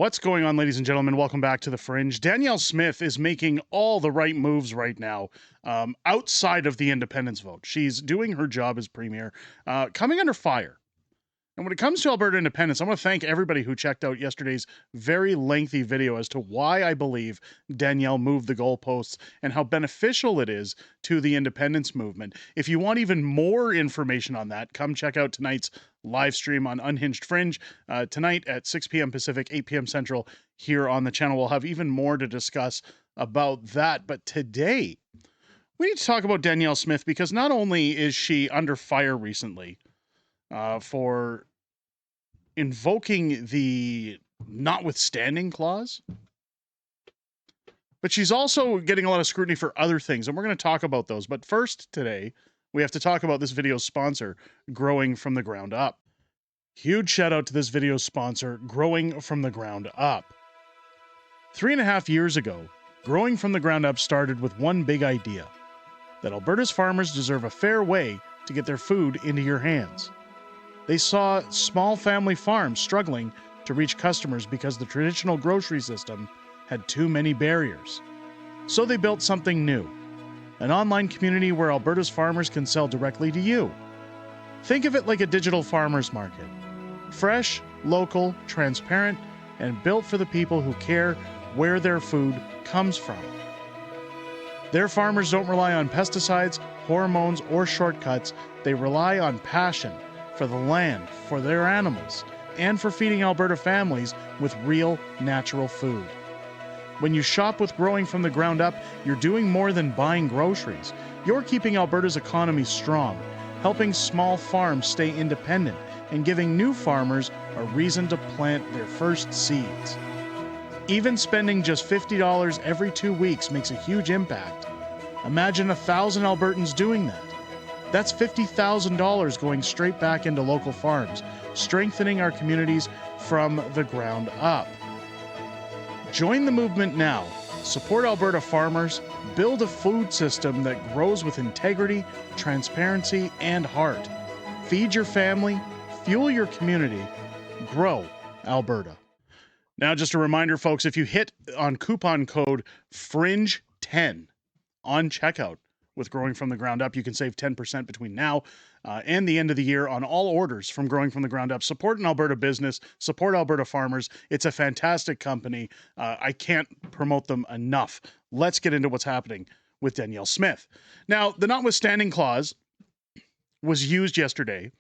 What's going on, ladies and gentlemen? Welcome back to The Fringe. Danielle Smith is making all the right moves right now outside of the independence vote. She's doing her job as premier, coming under fire. And when it comes to Alberta Independence, I want to thank everybody who checked out yesterday's very lengthy video as to why I believe Danielle moved the goalposts and how beneficial it is to the independence movement. If you want even more information on that, come check out tonight's live stream on Unhinged Fringe tonight at 6 p.m. Pacific, 8 p.m. Central here on the channel. We'll have even more to discuss about that. But today, we need to talk about Danielle Smith because not only is she under fire recently, for invoking the notwithstanding clause, but she's also getting a lot of scrutiny for other things, and we're going to talk about those. But first, today, we have to talk about this video's sponsor, Growing from the Ground Up. Huge shout out to this video's sponsor, Growing from the Ground Up. 3.5 years ago, Growing from the Ground Up started with one big idea, that Alberta's farmers deserve a fair way to get their food into your hands. They saw small family farms struggling to reach customers because the traditional grocery system had too many barriers. So they built something new, an online community where Alberta's farmers can sell directly to you. Think of it like a digital farmers market. Fresh, local, transparent, and built for the people who care where their food comes from. Their farmers don't rely on pesticides, hormones, or shortcuts. They rely on passion for the land, for their animals, and for feeding Alberta families with real, natural food. When you shop with Growing from the Ground Up, you're doing more than buying groceries. You're keeping Alberta's economy strong, helping small farms stay independent, and giving new farmers a reason to plant their first seeds. Even spending just $50 every 2 weeks makes a huge impact. Imagine 1,000 Albertans doing that. That's $50,000 going straight back into local farms, strengthening our communities from the ground up. Join the movement now. Support Alberta farmers. Build a food system that grows with integrity, transparency, and heart. Feed your family. Fuel your community. Grow Alberta. Now, just a reminder, folks, if you hit on coupon code FRINGE10 on checkout, with Growing from the Ground Up, you can save 10% between now and the end of the year on all orders from Growing from the Ground Up. Support an Alberta business, support Alberta farmers. It's a fantastic company. I can't promote them enough. Let's get into what's happening with Danielle Smith. Now, the notwithstanding clause was used yesterday.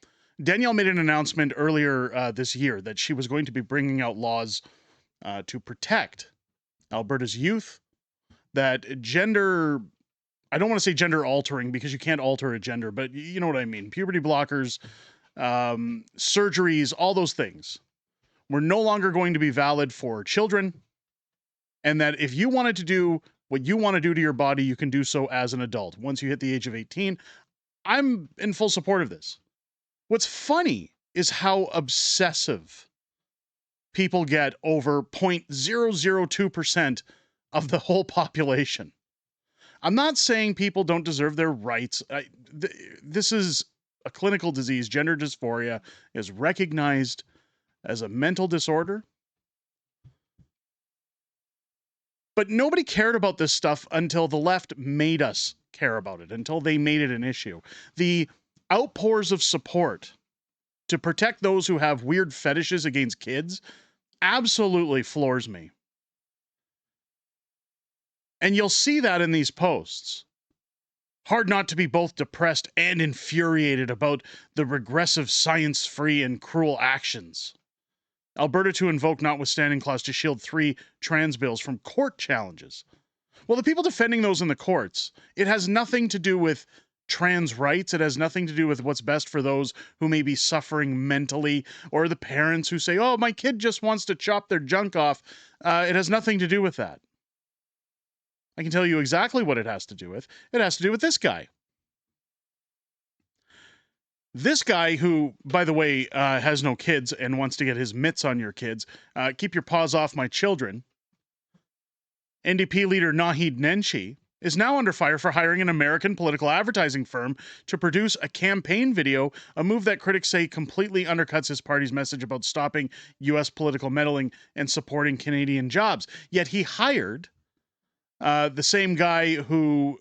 Danielle made an announcement earlier this year that she was going to be bringing out laws to protect Alberta's youth, that gender... I don't want to say gender altering because you can't alter a gender, but you know what I mean. Puberty blockers, surgeries, all those things were no longer going to be valid for children. And that if you wanted to do what you want to do to your body, you can do so as an adult. Once you hit the age of 18, I'm in full support of this. What's funny is how obsessive people get over 0.002% of the whole population. I'm not saying people don't deserve their rights. This is a clinical disease. Gender dysphoria is recognized as a mental disorder. But nobody cared about this stuff until the left made us care about it, until they made it an issue. The outpours of support to protect those who have weird fetishes against kids absolutely floors me. And you'll see that in these posts. Hard not to be both depressed and infuriated about the regressive, science-free, and cruel actions. Alberta to invoke notwithstanding clause to shield 3 trans bills from court challenges. Well, the people defending those in the courts, it has nothing to do with trans rights. It has nothing to do with what's best for those who may be suffering mentally, or the parents who say, oh, my kid just wants to chop their junk off. It has nothing to do with that. I can tell you exactly what it has to do with. It has to do with this guy. This guy who, by the way, has no kids and wants to get his mitts on your kids. Keep your paws off my children. NDP leader Naheed Nenshi is now under fire for hiring an American political advertising firm to produce a campaign video, a move that critics say completely undercuts his party's message about stopping U.S. political meddling and supporting Canadian jobs. Yet he hired the same guy who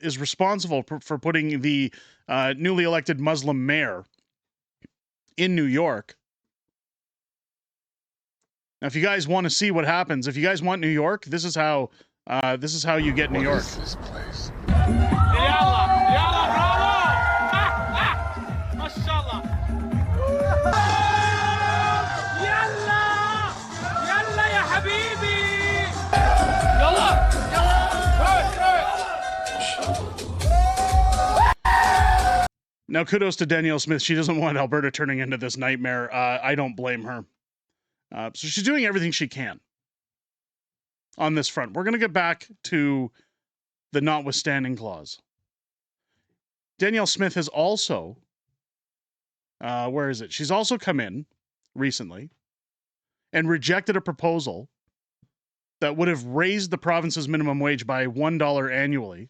is responsible for putting the newly elected Muslim mayor in New York. Now, if you guys want to see what happens, if you guys want New York, this is how you get New York. What is this place? Now, kudos to Danielle Smith. She doesn't want Alberta turning into this nightmare. I don't blame her. So she's doing everything she can on this front. We're going to get back to the notwithstanding clause. Danielle Smith has also, where is it? She's also come in recently and rejected a proposal that would have raised the province's minimum wage by $1 annually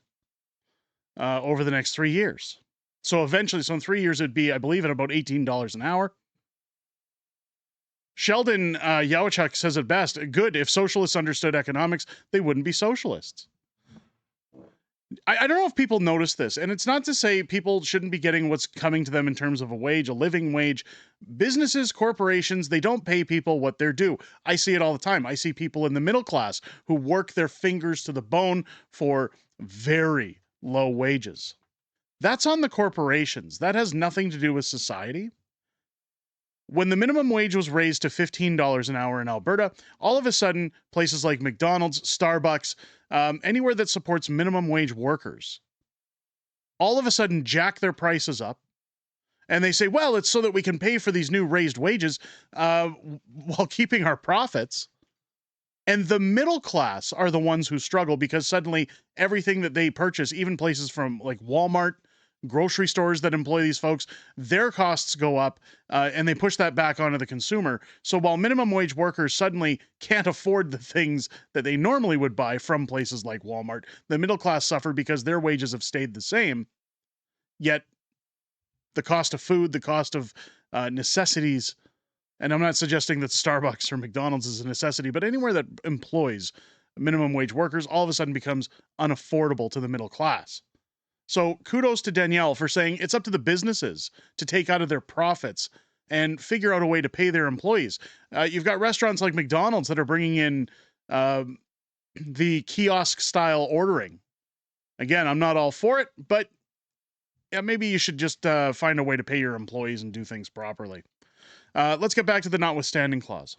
over the next 3 years. So eventually, in 3 years, it'd be, I believe, at about $18 an hour. Sheldon Yawachuk says it best: good, if socialists understood economics, they wouldn't be socialists. I don't know if people notice this, and it's not to say people shouldn't be getting what's coming to them in terms of a wage, a living wage. Businesses, corporations, they don't pay people what they're due. I see it all the time. I see people in the middle class who work their fingers to the bone for very low wages. That's on the corporations. That has nothing to do with society. When the minimum wage was raised to $15 an hour in Alberta, all of a sudden, places like McDonald's, Starbucks, anywhere that supports minimum wage workers, all of a sudden jack their prices up. And they say, well, it's so that we can pay for these new raised wages while keeping our profits. And the middle class are the ones who struggle because suddenly everything that they purchase, even places from like Walmart, grocery stores that employ these folks, their costs go up and they push that back onto the consumer. So while minimum wage workers suddenly can't afford the things that they normally would buy from places like Walmart, the middle class suffer because their wages have stayed the same. Yet the cost of food, the cost of necessities, and I'm not suggesting that Starbucks or McDonald's is a necessity, but anywhere that employs minimum wage workers all of a sudden becomes unaffordable to the middle class. So kudos to Danielle for saying it's up to the businesses to take out of their profits and figure out a way to pay their employees. You've got restaurants like McDonald's that are bringing in the kiosk-style ordering. Again, I'm not all for it, but yeah, maybe you should just find a way to pay your employees and do things properly. Let's get back to the notwithstanding clause.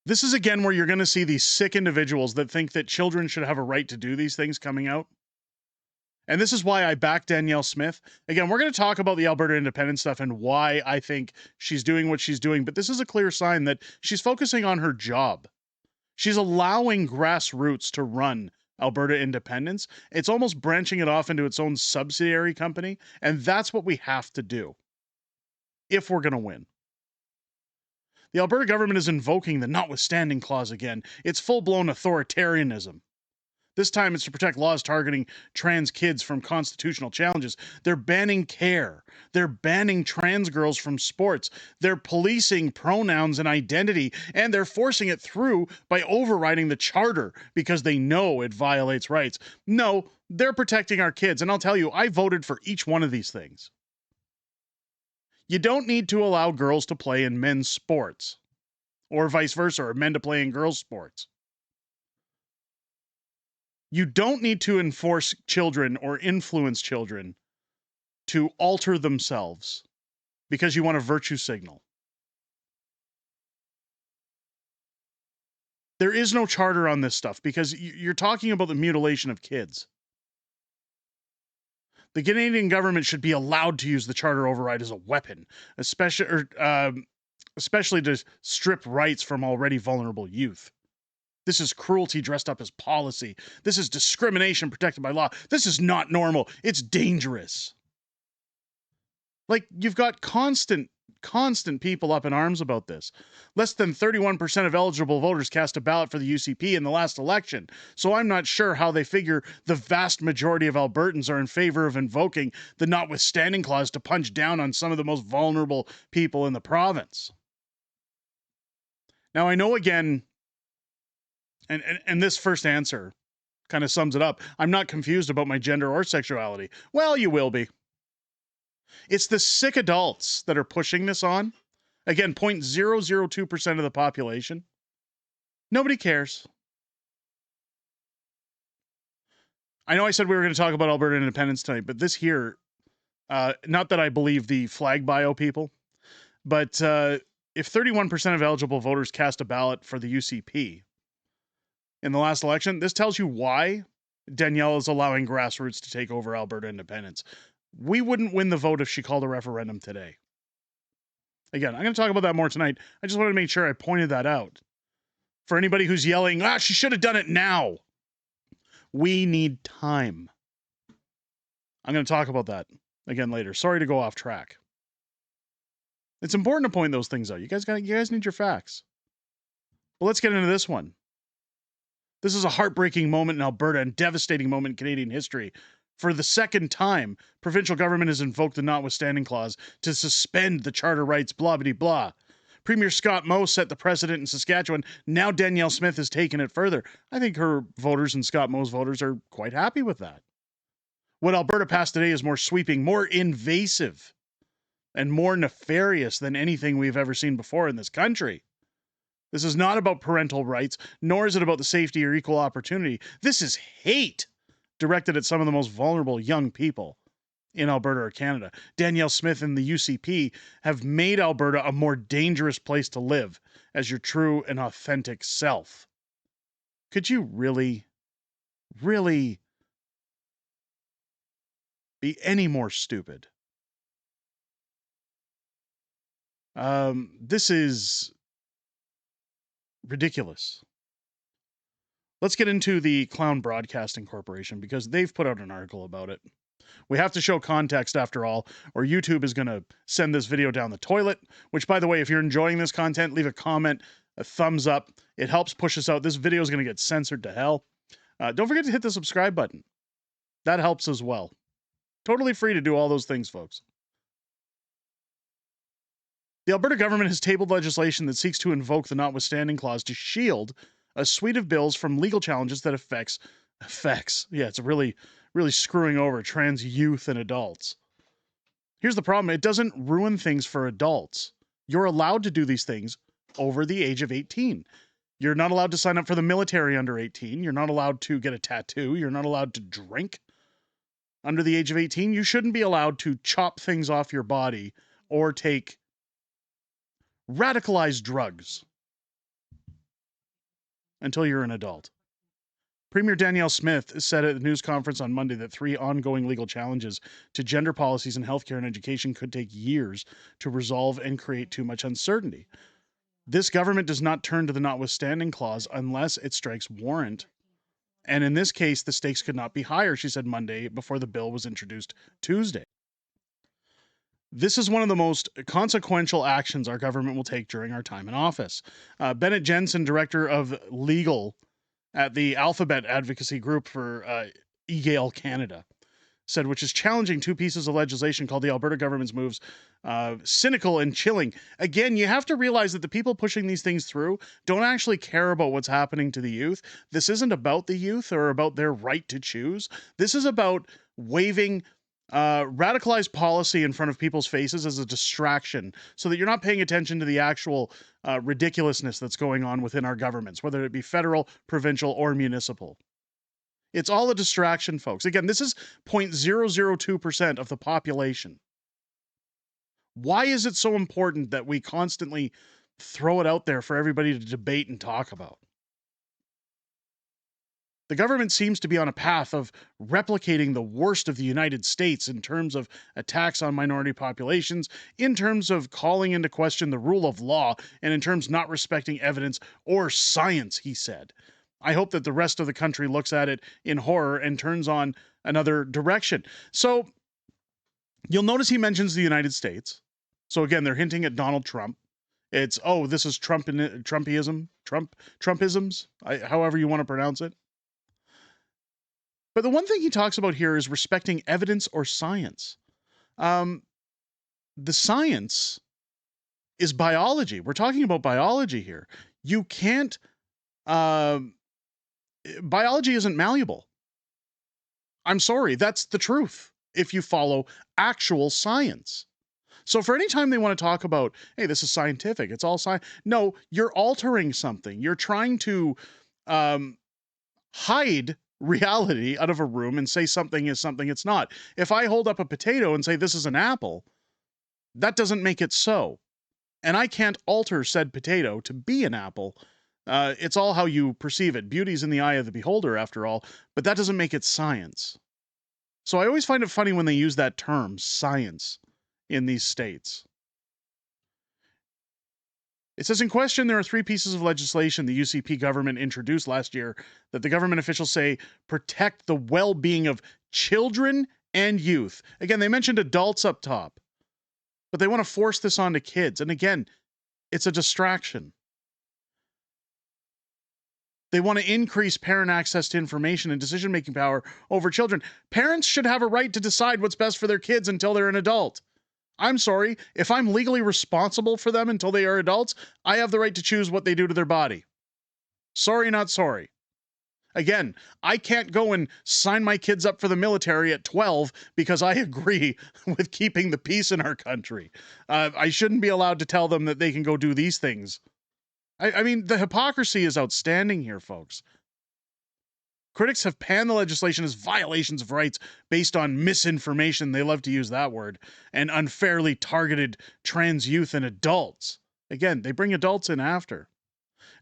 This is again where you're going to see these sick individuals that think that children should have a right to do these things coming out. And this is why I back Danielle Smith. Again, we're going to talk about the Alberta Independence stuff and why I think she's doing what she's doing, but this is a clear sign that she's focusing on her job. She's allowing grassroots to run Alberta Independence. It's almost branching it off into its own subsidiary company, and that's what we have to do if we're going to win. The Alberta government is invoking the notwithstanding clause again. It's full-blown authoritarianism. This time it's to protect laws targeting trans kids from constitutional challenges. They're banning care. They're banning trans girls from sports. They're policing pronouns and identity, and they're forcing it through by overriding the charter because they know it violates rights. No, they're protecting our kids, and I'll tell you, I voted for each one of these things. You don't need to allow girls to play in men's sports, or vice versa, or men to play in girls' sports. You don't need to enforce children or influence children to alter themselves because you want a virtue signal. There is no charter on this stuff because you're talking about the mutilation of kids. The Canadian government should be allowed to use the charter override as a weapon, especially to strip rights from already vulnerable youth. This is cruelty dressed up as policy. This is discrimination protected by law. This is not normal. It's dangerous. Like, you've got constant constant people up in arms about this. Less than 31% of eligible voters cast a ballot for the UCP in the last election, so I'm not sure how they figure the vast majority of Albertans are in favor of invoking the notwithstanding clause to punch down on some of the most vulnerable people in the province. Now, I know again, and this first answer kind of sums it up. I'm not confused about my gender or sexuality. Well, you will be. It's the sick adults that are pushing this on. Again, 0.002% of the population. Nobody cares. I know I said we were going to talk about Alberta Independence tonight, but this here, not that I believe the flag bio people, but if 31% of eligible voters cast a ballot for the UCP in the last election, this tells you why Danielle is allowing grassroots to take over Alberta Independence. We wouldn't win the vote if she called a referendum today. Again, I'm going to talk about that more tonight. I just wanted to make sure I pointed that out. For anybody who's yelling, she should have done it now. We need time. I'm going to talk about that again later. Sorry to go off track. It's important to point those things out. You guys need your facts. Well, let's get into this one. This is a heartbreaking moment in Alberta and devastating moment in Canadian history. For the second time, provincial government has invoked the notwithstanding clause to suspend the charter rights, blah, blah, blah. Premier Scott Moe set the precedent in Saskatchewan. Now Danielle Smith has taken it further. I think her voters and Scott Moe's voters are quite happy with that. What Alberta passed today is more sweeping, more invasive, and more nefarious than anything we've ever seen before in this country. This is not about parental rights, nor is it about the safety or equal opportunity. This is hate directed at some of the most vulnerable young people in Alberta or Canada. Danielle Smith and the UCP have made Alberta a more dangerous place to live as your true and authentic self. Could you really, really be any more stupid? This is ridiculous. Let's get into the Clown Broadcasting Corporation because they've put out an article about it. We have to show context after all, or YouTube is going to send this video down the toilet, which, by the way, if you're enjoying this content, leave a comment, a thumbs up. It helps push us out. This video is going to get censored to hell. Don't forget to hit the subscribe button. That helps as well. Totally free to do all those things, folks. The Alberta government has tabled legislation that seeks to invoke the notwithstanding clause to shield a suite of bills from legal challenges that affects, it's really screwing over trans youth and adults. Here's the problem. It doesn't ruin things for adults. You're allowed to do these things over the age of 18. You're not allowed to sign up for the military under 18. You're not allowed to get a tattoo. You're not allowed to drink under the age of 18. You shouldn't be allowed to chop things off your body or take radicalized drugs until you're an adult. Premier Danielle Smith said at the news conference on Monday that 3 ongoing legal challenges to gender policies in healthcare and education could take years to resolve and create too much uncertainty. This government does not turn to the notwithstanding clause unless it strikes warrant. And in this case, the stakes could not be higher, she said Monday before the bill was introduced Tuesday. This is one of the most consequential actions our government will take during our time in office. Bennett Jensen, Director of Legal at the Alphabet Advocacy Group for eGale Canada, said, which is challenging 2 pieces of legislation called the Alberta government's moves cynical and chilling. Again, you have to realize that the people pushing these things through don't actually care about what's happening to the youth. This isn't about the youth or about their right to choose. This is about waving radicalized policy in front of people's faces as a distraction so that you're not paying attention to the actual ridiculousness that's going on within our governments, whether it be federal, provincial, or municipal. It's all a distraction, folks. Again, this is 0.002% of the population. Why is it so important that we constantly throw it out there for everybody to debate and talk about? The government seems to be on a path of replicating the worst of the United States in terms of attacks on minority populations, in terms of calling into question the rule of law, and in terms not respecting evidence or science, he said. I hope that the rest of the country looks at it in horror and turns on another direction. So you'll notice he mentions the United States. So again, they're hinting at Donald Trump. It's, oh, this is Trumpisms, however you want to pronounce it. But the one thing he talks about here is respecting evidence or science. The science is biology. We're talking about biology here. You can't, biology isn't malleable. I'm sorry, that's the truth if you follow actual science. So for any time they want to talk about, hey, this is scientific, it's all science. No, you're altering something. You're trying to hide reality out of a room and say something is something it's not. If I hold up a potato and say this is an apple, that doesn't make it so. And I can't alter said potato to be an apple. It's all how you perceive it. Beauty's in the eye of the beholder, after all, but that doesn't make it science. So I always find it funny when they use that term, science, in these states. It says, in question, there are 3 pieces of legislation the UCP government introduced last year that the government officials say protect the well-being of children and youth. Again, they mentioned adults up top, but they want to force this onto kids. And again, it's a distraction. They want to increase parent access to information and decision-making power over children. Parents should have a right to decide what's best for their kids until they're an adult. I'm sorry, if I'm legally responsible for them until they are adults, I have the right to choose what they do to their body. Sorry, not sorry. Again, I can't go and sign my kids up for the military at 12 because I agree with keeping the peace in our country. I shouldn't be allowed to tell them that they can go do these things. I mean, the hypocrisy is outstanding here, folks. Critics have panned the legislation as violations of rights based on misinformation, they love to use that word, and unfairly targeted trans youth and adults. Again, they bring adults in after,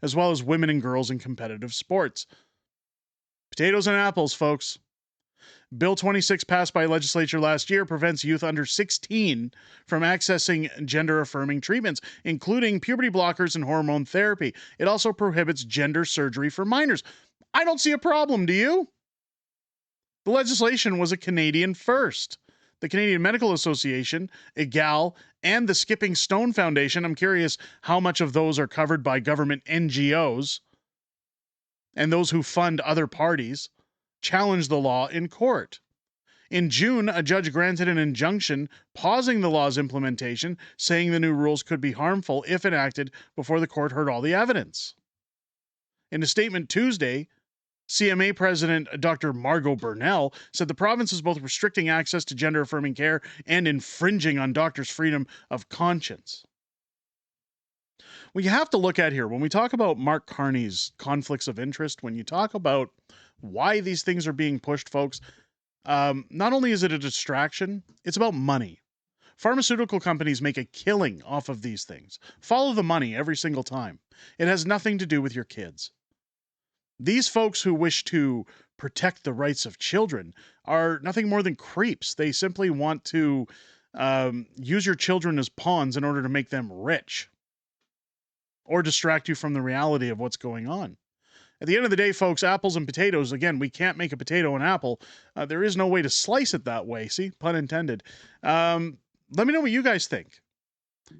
as well as women and girls in competitive sports. Potatoes and apples, folks. Bill 26 passed by legislature last year prevents youth under 16 from accessing gender-affirming treatments, including puberty blockers and hormone therapy. It also prohibits gender surgery for minors. I don't see a problem, do you? The legislation was a Canadian first. The Canadian Medical Association, EGAL, and the Skipping Stone Foundation, I'm curious how much of those are covered by government NGOs, and those who fund other parties, challenged the law in court. In June, a judge granted an injunction pausing the law's implementation, saying the new rules could be harmful if enacted before the court heard all the evidence. In a statement Tuesday, CMA President Dr. Margot Burnell said the province is both restricting access to gender-affirming care and infringing on doctors' freedom of conscience. What you have to look at here, when we talk about Mark Carney's conflicts of interest, when you talk about why these things are being pushed, folks, not only is it a distraction, it's about money. Pharmaceutical companies make a killing off of these things. Follow the money every single time. It has nothing to do with your kids. These folks who wish to protect the rights of children are nothing more than creeps. They simply want to use your children as pawns in order to make them rich or distract you from the reality of what's going on. At the end of the day, folks, apples and potatoes, again, we can't make a potato an apple. There is no way to slice it that way. See, pun intended. Let me know what you guys think.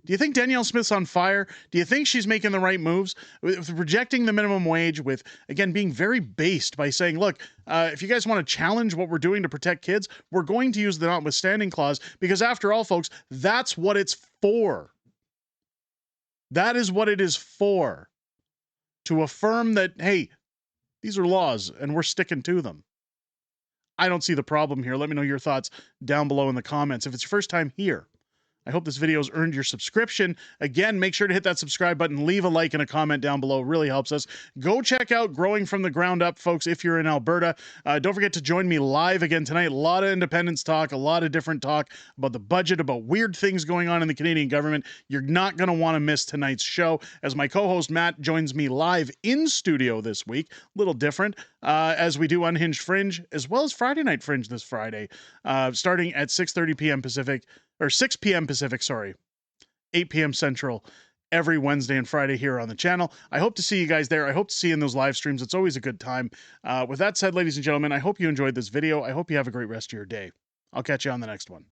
Do you think Danielle Smith's on fire? Do you think she's making the right moves? With rejecting the minimum wage, with, again, being very based by saying, look, if you guys want to challenge what we're doing to protect kids, we're going to use the notwithstanding clause, because after all, folks, that's what it's for. That is what it is for. To affirm that, hey, these are laws and we're sticking to them. I don't see the problem here. Let me know your thoughts down below in the comments. If it's your first time here, I hope this video has earned your subscription. Again, make sure to hit that subscribe button, leave a like and a comment down below. It really helps us. Go check out Growing from the Ground Up, folks, if you're in Alberta. Don't forget to join me live again tonight. A lot of independence talk, a lot of different talk about the budget, about weird things going on in the Canadian government. You're not going to want to miss tonight's show, as my co-host Matt joins me live in studio this week. A little different, as we do Unhinged Fringe, as well as Friday Night Fringe this Friday, starting at 6:30 p.m. Pacific, or 6 p.m. Pacific, sorry, 8 p.m. Central, every Wednesday and Friday here on the channel. I hope to see you guys there. I hope to see you in those live streams. It's always a good time. With that said, ladies and gentlemen, I hope you enjoyed this video. I hope you have a great rest of your day. I'll catch you on the next one.